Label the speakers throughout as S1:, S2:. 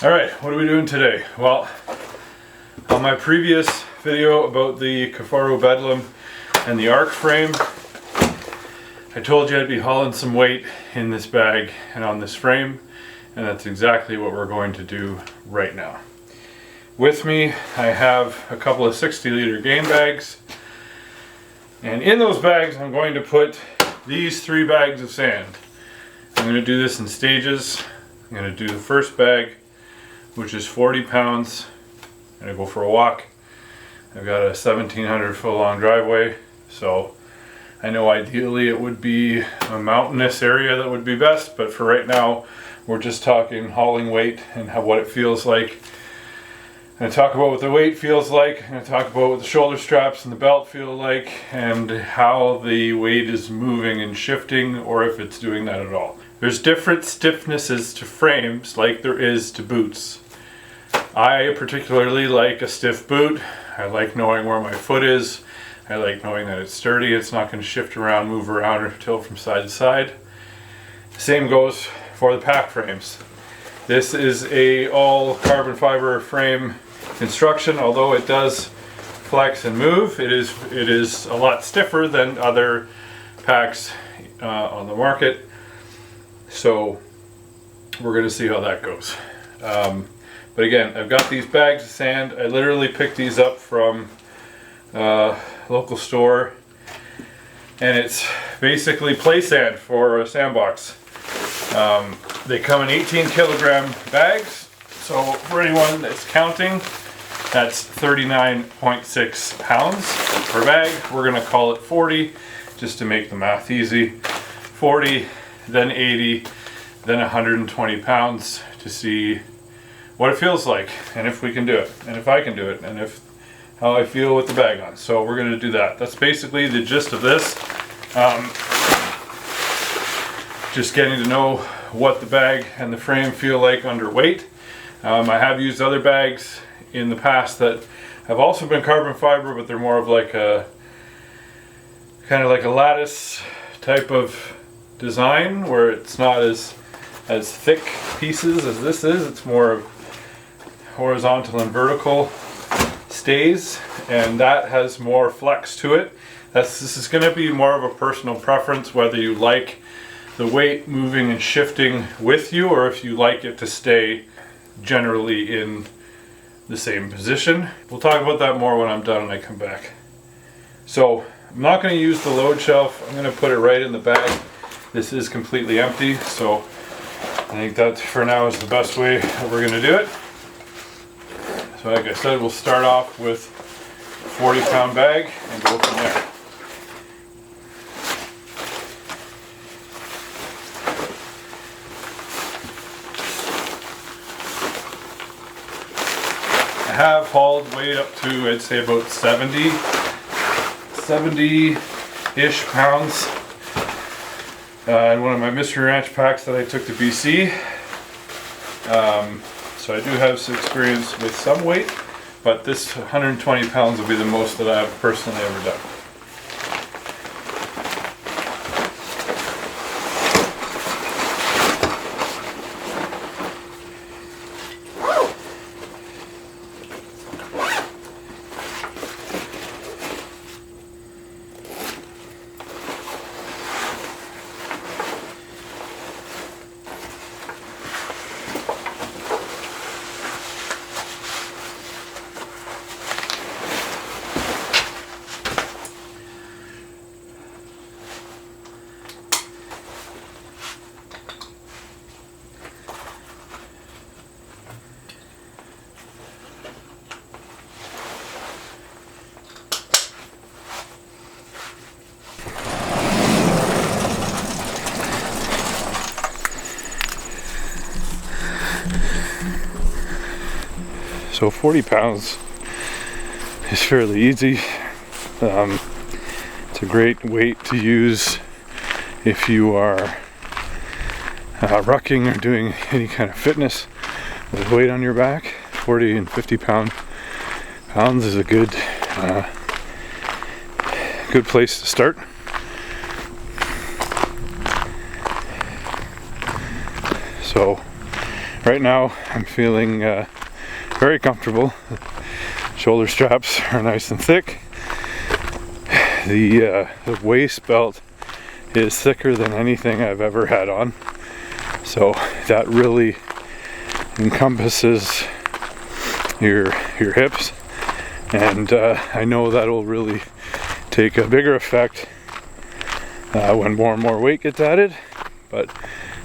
S1: Alright, what are we doing today? Well, on my previous video about the Kifaru Bedlam and the Ark Frame, I told you I'd be hauling some weight in this bag and on this frame, and that's exactly what we're going to do right now. With me, I have a couple of 60-liter game bags, and in those bags I'm going to put these 3 bags of sand. I'm going to do this in stages. I'm going to do the first bag, which is 40 pounds. I'm going to go for a walk. I've got a 1,700 foot long driveway, so I know ideally it would be a mountainous area that would be best, but for right now we're just talking hauling weight and what it feels like. I'm going to talk about what the weight feels like. I'm going to talk about what the shoulder straps and the belt feel like, and how the weight is moving and shifting, or if it's doing that at all. There's different stiffnesses to frames like there is to boots. I particularly like a stiff boot. I like knowing where my foot is. I like knowing that it's sturdy. It's not going to shift around, move around, or tilt from side to side. Same goes for the pack frames. This is a all carbon fiber frame construction. Although it does flex and move, it is a lot stiffer than other packs on the market. So we're going to see how that goes. But again, I've got these bags of sand. I literally picked these up from a local store, and it's basically play sand for a sandbox. They come in 18 kilogram bags, so for anyone that's counting, that's 39.6 pounds per bag. We're going to call it 40 just to make the math easy. 40, then 80, then 120 pounds to see what it feels like, and if we can do it, and if I can do it, and how I feel with the bag on. So we're going to do that. That's basically the gist of this. Just getting to know what the bag and the frame feel like under weight. I have used other bags in the past that have also been carbon fiber, but they're more of like a kind of like a lattice type of design, where it's not as thick pieces as this is. It's more of horizontal and vertical stays, and that has more flex to it. This is going to be more of a personal preference, whether you like the weight moving and shifting with you, or if you like it to stay generally in the same position. We'll talk about that more when I'm done and I come back. So I'm not going to use the load shelf. I'm going to put it right in the bag. This is completely empty, so I think that for now is the best way that we're going to do it. So like I said, we'll start off with a 40-pound bag and go from there. I have hauled weight up to, I'd say, about 70-ish pounds. In one of my Mystery Ranch packs that I took to BC. So I do have some experience with some weight, but this 120 pounds will be the most that I've personally ever done. So 40 pounds is fairly easy. It's a great weight to use if you are rucking or doing any kind of fitness with weight on your back. 40 and 50 pounds is a good place to start. So right now I'm feeling very comfortable. Shoulder straps are nice and thick. The waist belt is thicker than anything I've ever had on, so that really encompasses your hips, and I know that'll really take a bigger effect when more and more weight gets added. But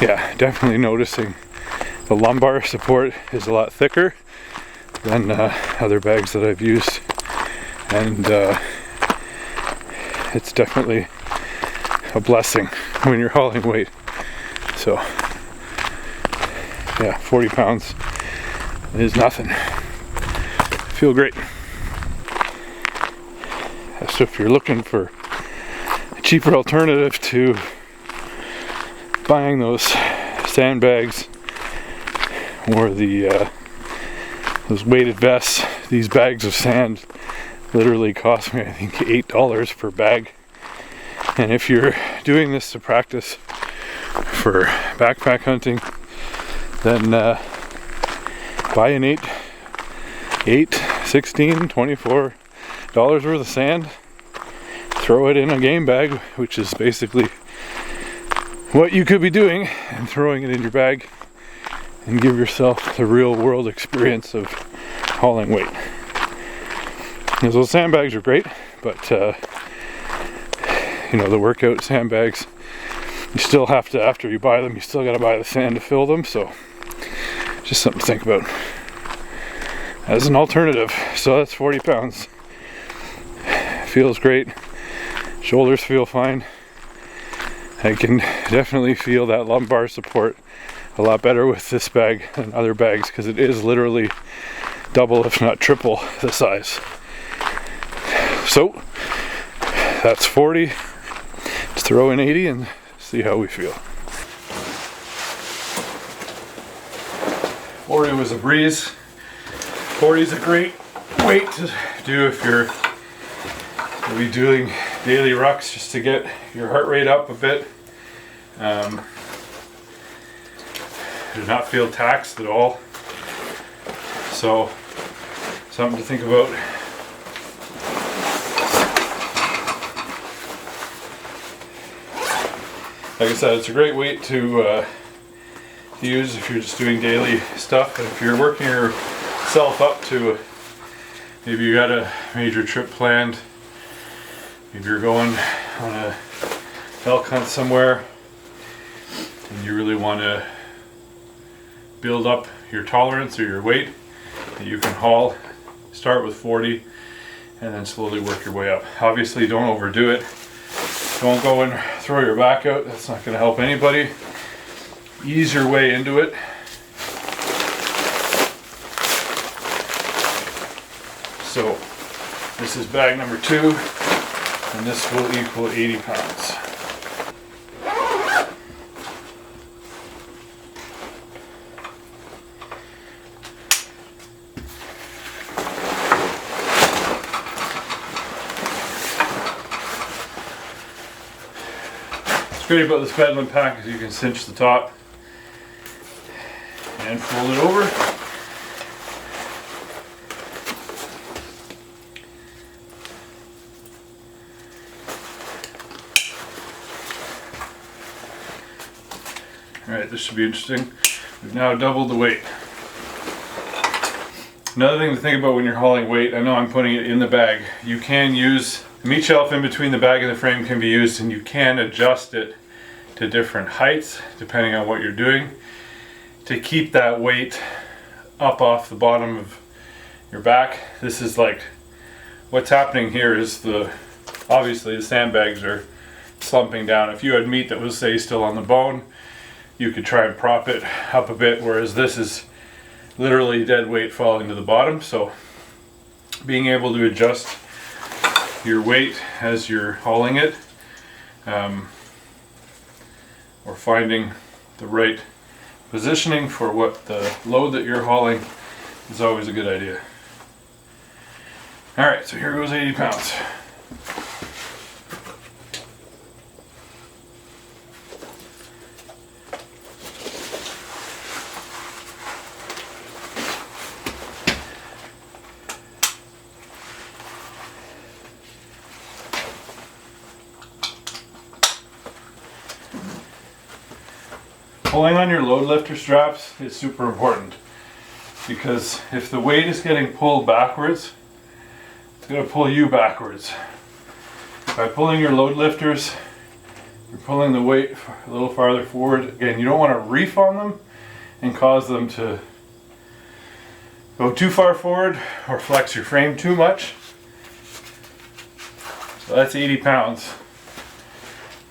S1: yeah, definitely noticing the lumbar support is a lot thicker than other bags that I've used, and it's definitely a blessing when you're hauling weight. So yeah, 40 pounds is nothing. Feel great. So if you're looking for a cheaper alternative to buying those sandbags or the those weighted vests, these bags of sand literally cost me, I think, $8 per bag. And if you're doing this to practice for backpack hunting, then buy an 16, $24 worth of sand, throw it in a game bag, which is basically what you could be doing, and throwing it in your bag, and give yourself the real world experience of hauling weight. Because those sandbags are great, but you know, the workout sandbags, you still have to, after you buy them, you still got to buy the sand to fill them. So just something to think about as an alternative. So that's 40 pounds. Feels great. Shoulders feel fine. I can definitely feel that lumbar support a lot better with this bag than other bags, because it is literally double, if not triple, the size. So that's 40. Let's throw in 80 and see how we feel. 40 was a breeze. 40 is a great weight to do if you're going to be doing daily rucks, just to get your heart rate up a bit. Do not feel taxed at all. So, something to think about. Like I said, it's a great weight to use if you're just doing daily stuff. And if you're working yourself up to, maybe you got a major trip planned, maybe you're going on a elk hunt somewhere, and you really want to build up your tolerance or your weight that you can haul, start with 40 and then slowly work your way up. Obviously, don't overdo it. Don't go and throw your back out. That's not going to help anybody. Ease your way into it. So this is bag number 2, and this will equal 80 pounds. What's great about this Bedlam pack is you can cinch the top and fold it over. Alright, this should be interesting. We've now doubled the weight. Another thing to think about when you're hauling weight, I know I'm putting it in the bag. You can use the meat shelf in between the bag and the frame, can be used, and you can adjust it to different heights depending on what you're doing to keep that weight up off the bottom of your back. This is like, what's happening here is obviously the sandbags are slumping down. If you had meat that was, say, still on the bone, you could try and prop it up a bit, whereas this is literally dead weight falling to the bottom. So being able to adjust your weight as you're hauling it, or finding the right positioning for what the load that you're hauling is always a good idea. Alright, so here goes 80 pounds. Pulling on your load lifter straps is super important, because if the weight is getting pulled backwards, it's going to pull you backwards. By pulling your load lifters, you're pulling the weight a little farther forward. Again, you don't want to reef on them and cause them to go too far forward or flex your frame too much. So that's 80 pounds.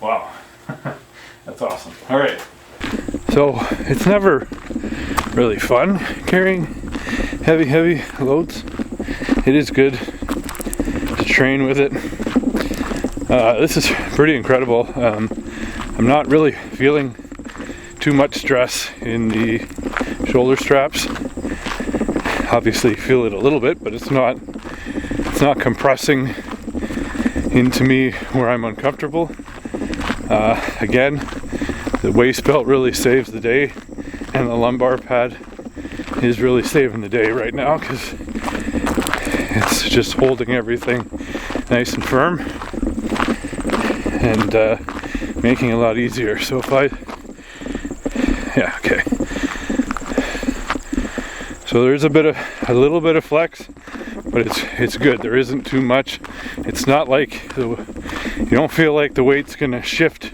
S1: Wow, that's awesome. All right. So it's never really fun carrying heavy loads. It is good to train with it. This is pretty incredible. I'm not really feeling too much stress in the shoulder straps. Obviously feel it a little bit, but it's not compressing into me where I'm uncomfortable. Again, the waist belt really saves the day, and the lumbar pad is really saving the day right now because it's just holding everything nice and firm and making it a lot easier. So if okay. So there's a little bit of flex, but it's good. There isn't too much. It's not like you don't feel like the weight's gonna shift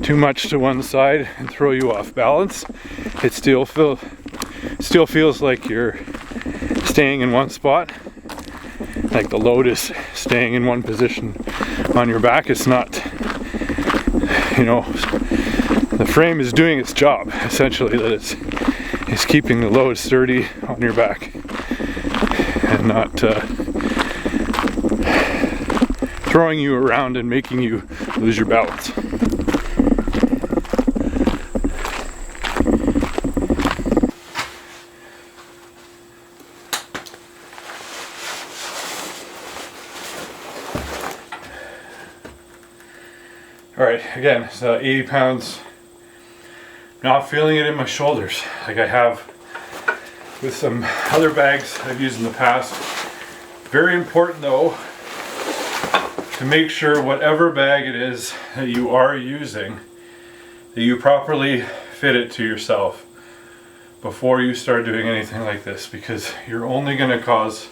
S1: too much to one side and throw you off balance. It still feels like you're staying in one spot, like the load is staying in one position on your back. It's not, the frame is doing its job essentially, that it's keeping the load sturdy on your back and not throwing you around and making you lose your balance. Alright, again, so 80 pounds. Not feeling it in my shoulders like I have with some other bags I've used in the past. Very important though to make sure whatever bag it is that you are using, that you properly fit it to yourself before you start doing anything like this, because you're only going to cause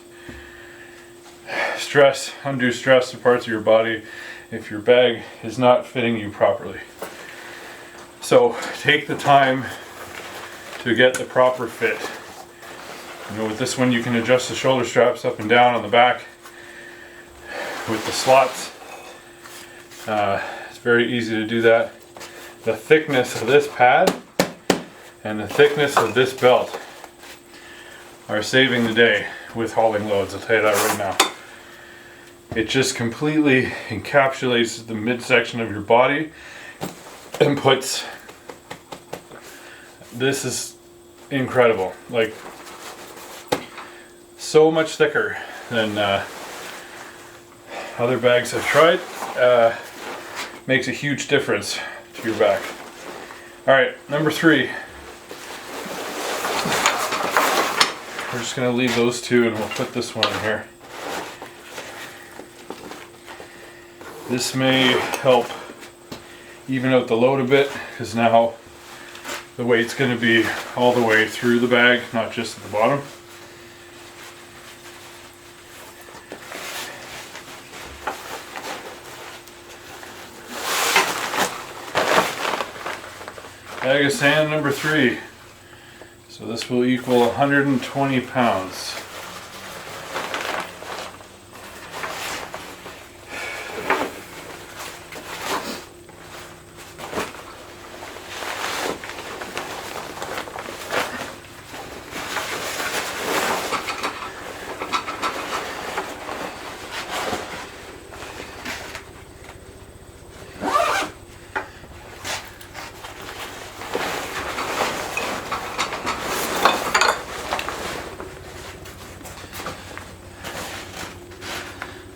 S1: stress, undue stress to parts of your body if your bag is not fitting you properly. So take the time to get the proper fit. With this one you can adjust the shoulder straps up and down on the back with the slots. It's very easy to do that. The thickness of this pad and the thickness of this belt are saving the day with hauling loads, I'll tell you that right now. It just completely encapsulates the midsection of your body and puts, this is incredible, like so much thicker than other bags I've tried. Makes a huge difference to your back. Alright, number 3. We're just going to leave those two and we'll put this one in here. This may help even out the load a bit, because now the weight's going to be all the way through the bag, not just at the bottom. Bag of sand number 3. So this will equal 120 pounds.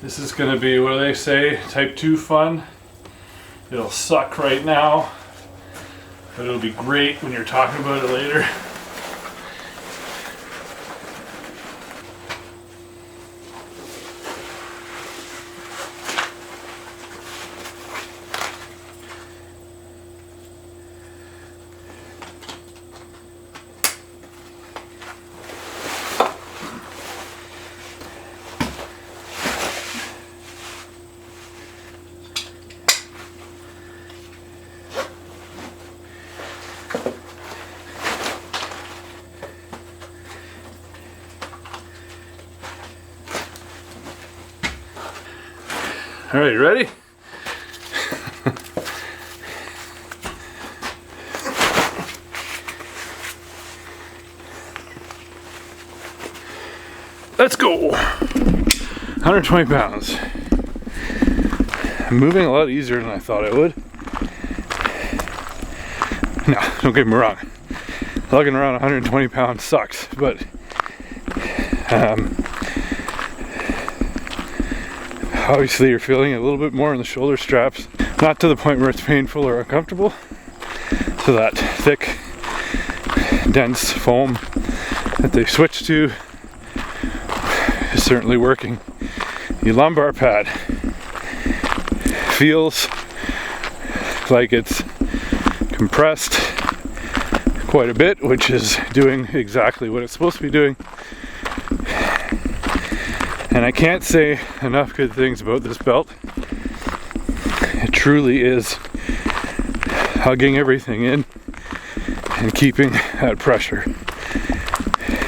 S1: This is going to be, what do they say, type 2 fun. It'll suck right now, but it'll be great when you're talking about it later. All right, ready? Let's go. 120 pounds. I'm moving a lot easier than I thought I would. No, don't get me wrong. Lugging around 120 pounds sucks, but obviously you're feeling a little bit more in the shoulder straps. Not to the point where it's painful or uncomfortable. So that thick, dense foam that they switched to is certainly working. The lumbar pad feels like it's compressed quite a bit, which is doing exactly what it's supposed to be doing. And I can't say enough good things about this belt. It truly is hugging everything in and keeping that pressure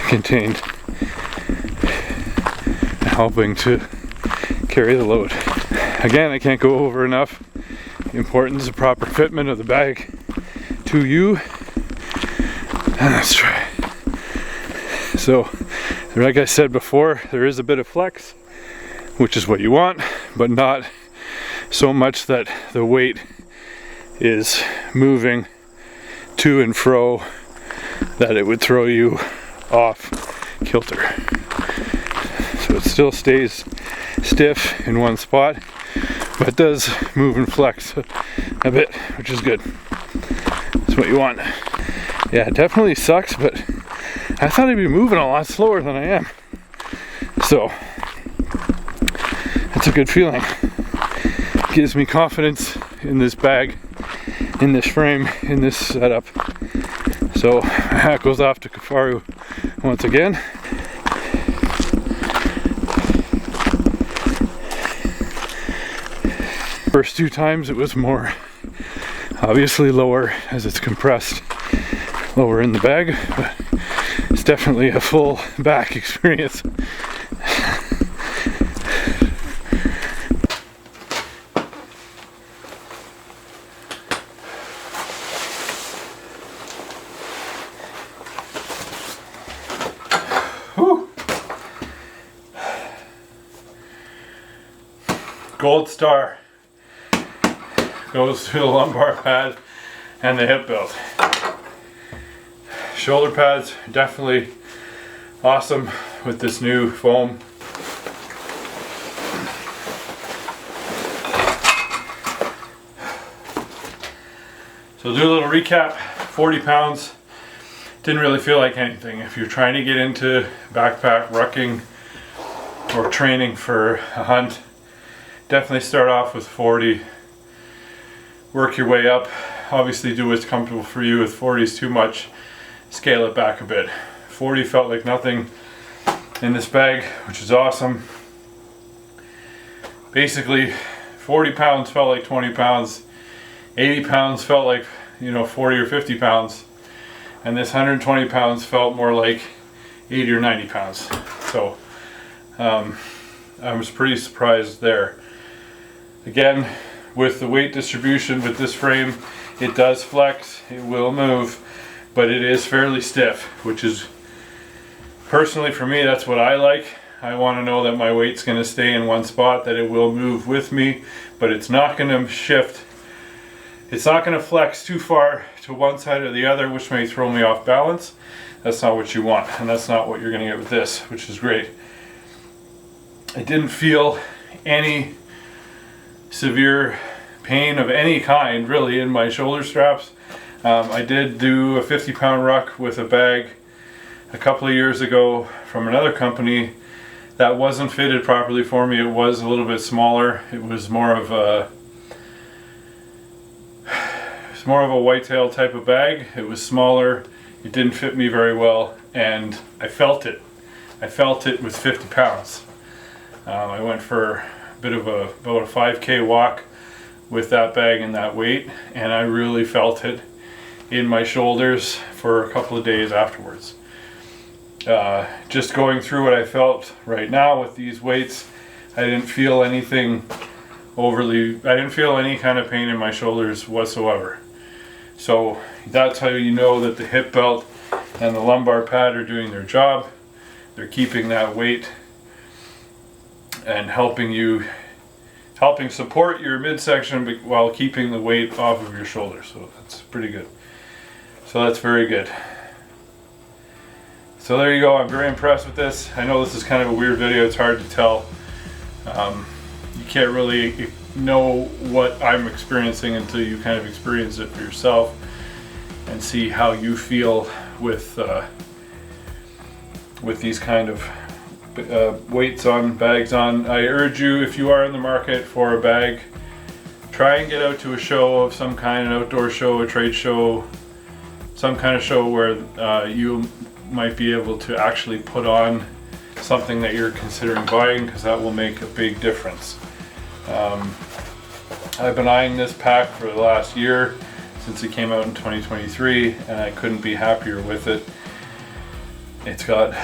S1: contained, helping to carry the load. Again, I can't go over enough the importance of proper fitment of the bag to you. And let's try. So, like I said before, there is a bit of flex, which is what you want, but not so much that the weight is moving to and fro that it would throw you off kilter. So it still stays stiff in one spot, but it does move and flex a bit, which is good. That's what you want. Yeah, it definitely sucks, but I thought I'd be moving a lot slower than I am. So that's a good feeling. Gives me confidence in this bag, in this frame, in this setup. So hat goes off to Kifaru once again. First two times it was more obviously lower as it's compressed lower in the bag, but it's definitely a full back experience. Whew. Gold star goes to the lumbar pad and the hip belt. Shoulder pads definitely awesome with this new foam. So do a little recap. 40 pounds didn't really feel like anything. If you're trying to get into backpack rucking or training for a hunt, definitely start off with 40. Work your way up. Obviously do what's comfortable for you. If 40 is too much, scale it back a bit. 40 felt like nothing in this bag, which is awesome. Basically 40 pounds felt like 20 pounds. 80 pounds felt like, 40 or 50 pounds. And this 120 pounds felt more like 80 or 90 pounds. So I was pretty surprised there. Again, with the weight distribution with this frame, it does flex, it will move, but it is fairly stiff, which is, personally for me, that's what I like. I want to know that my weight's going to stay in one spot, that it will move with me, but it's not going to shift. It's not going to flex too far to one side or the other, which may throw me off balance. That's not what you want, and that's not what you're going to get with this, which is great. I didn't feel any severe pain of any kind really in my shoulder straps. I did do a 50-pound ruck with a bag a couple of years ago from another company that wasn't fitted properly for me. It was a little bit smaller. It was more of a whitetail type of bag. It was smaller. It didn't fit me very well, and I felt it. I felt it with 50 pounds. I went for about a 5K walk with that bag and that weight, and I really felt it in my shoulders for a couple of days afterwards. Just going through what I felt right now with these weights, I didn't feel anything I didn't feel any kind of pain in my shoulders whatsoever. So that's how you know that the hip belt and the lumbar pad are doing their job. They're keeping that weight and helping support your midsection while keeping the weight off of your shoulders. So that's pretty good. So that's very good. So there you go. I'm very impressed with this. I know this is kind of a weird video. It's hard to tell. You can't really know what I'm experiencing until you kind of experience it for yourself and see how you feel with these kind of weights on, bags on. I urge you, if you are in the market for a bag, try and get out to a show of some kind, an outdoor show, a trade show, some kind of show where you might be able to actually put on something that you're considering buying, because that will make a big difference. I've been eyeing this pack for the last year since it came out in 2023, and I couldn't be happier with it. It's got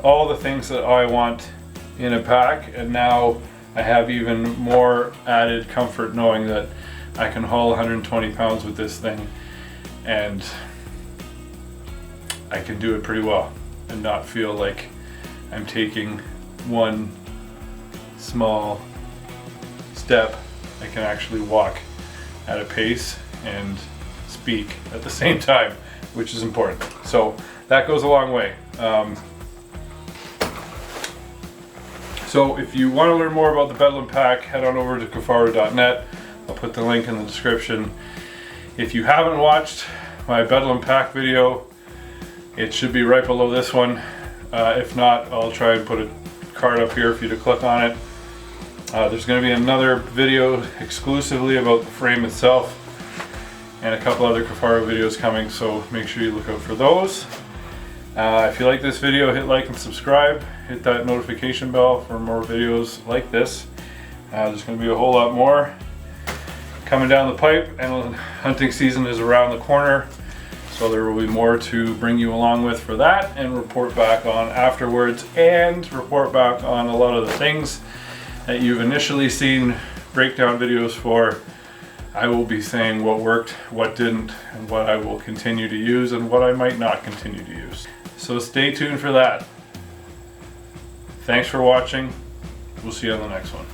S1: all the things that I want in a pack, and now I have even more added comfort knowing that I can haul 120 pounds with this thing, and I can do it pretty well and not feel like I'm taking one small step. I can actually walk at a pace and speak at the same time, which is important. So that goes a long way. So if you want to learn more about the Bedlam pack, head on over to kifaru.net. I'll put the link in the description. If you haven't watched my Bedlam pack video, it should be right below this one. If not, I'll try and put a card up here for you to click on it. There's going to be another video exclusively about the frame itself and a couple other Kifaru videos coming, so make sure you look out for those. If you like this video, hit like and subscribe. Hit that notification bell for more videos like this. There's going to be a whole lot more coming down the pipe, and hunting season is around the corner. So there will be more to bring you along with for that, and report back on afterwards, and report back on a lot of the things that you've initially seen breakdown videos for. I will be saying what worked, what didn't, and what I will continue to use and what I might not continue to use. So stay tuned for that. Thanks for watching. We'll see you on the next one.